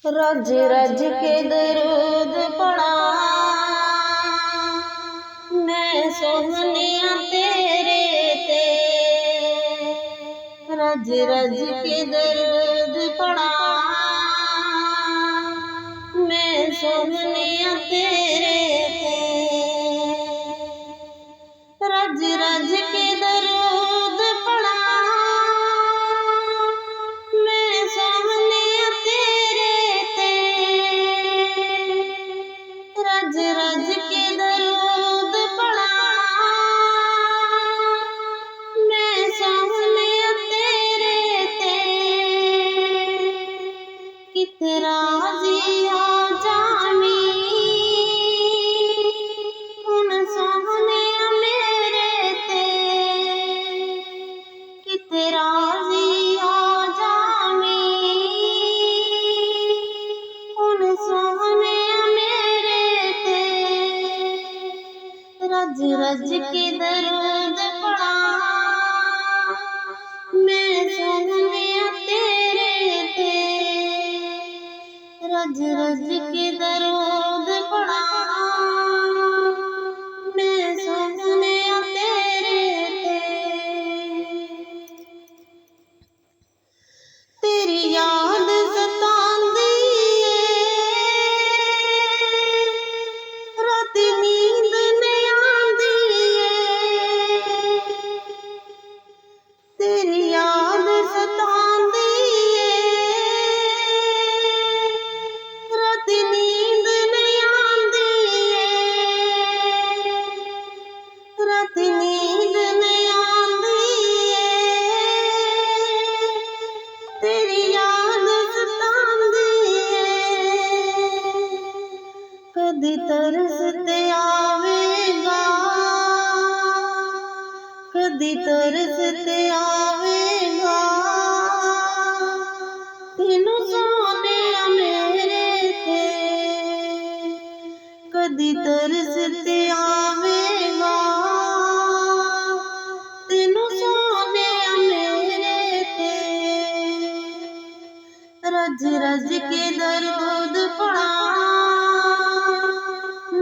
रज रज के दरूद पढ़ा मैं सोहनिया तेरे ते। रज रज के दरूद पढ़ा मैं सोहनिया तेरे ते। रज रज के दरूद पढ़ा मैं सोहनिया तेरे ते। रज रज के दरूद पढ़ा मैं सोहनिया तेरे ते। कितना जिया जामी उन सोहनिया मेरे ते। कितना जिया जामी उन सोहनिया मेरे ते। रज रज के दरूद पढ़ा मैं सोहनिया तेरे ते। रज रज के दरूद पढ़ा मैं सोहनिया तेरे ते। तेरी याद सतांदी रात नींद नहीं आंदी। तेरी याद सतांदी रात नींद नहीं आंदी। रात नींद नहीं आंदी। तेरी याद सतांदी कदी तरस ते आवेगा। कदी तरस ते आवेगा तेनू सोहनिया मेरे ते। कदी तरस ते आवेगा तेनू सोहनिया मेरे ते। रज रज के दरूद पढ़ा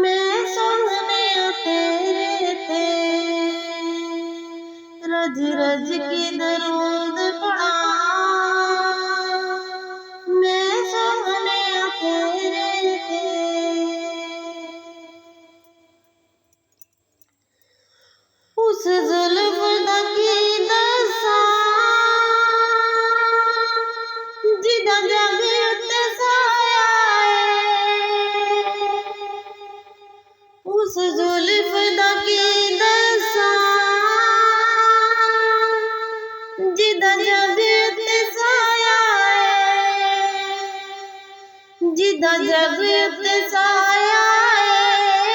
मैं सोहनिया तेरे ते। रज रज के दरूद पढ़ा मैं सोहनिया तेरे ते। उस जुल्फ दा की दस्सां जिदा जग उत्ते साया है। उस जुल्फ दा की दस्सां जिदा जग उत्ते साया है। जिदा जग उत्ते साया है।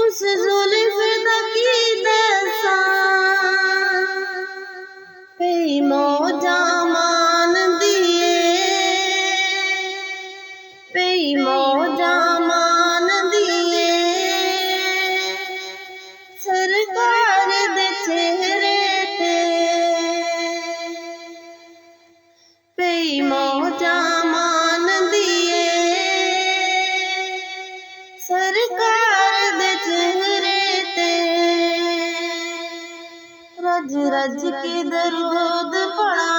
उस जुल्फ दा की दस्सां कई मौजा मान दिए। कई मौजा मान दिए सरकार दे चेहरे ते। कई मौजा मान दिए सरकार दे चेहरे ते। रज रज के दरूद पढ़ा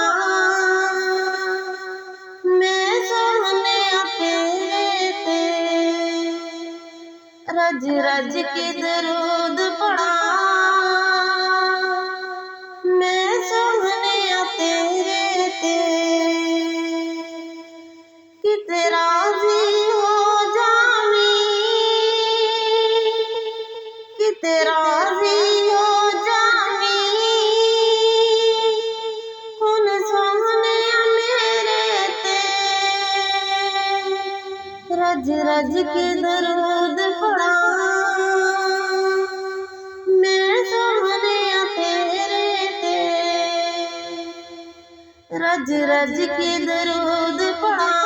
मैं सोहनिया तेरे ते। रज रज के दरूद पढ़ा मैं सोहनिया तेरे ते। किते राज़ी हो जामी किते राज़ी हो जामी हुन सोहनिया मेरे ते। रज रज के दरूद पढ़ा मैं सोहनिया तेरे ते। रज रज के दरूद पढ़ा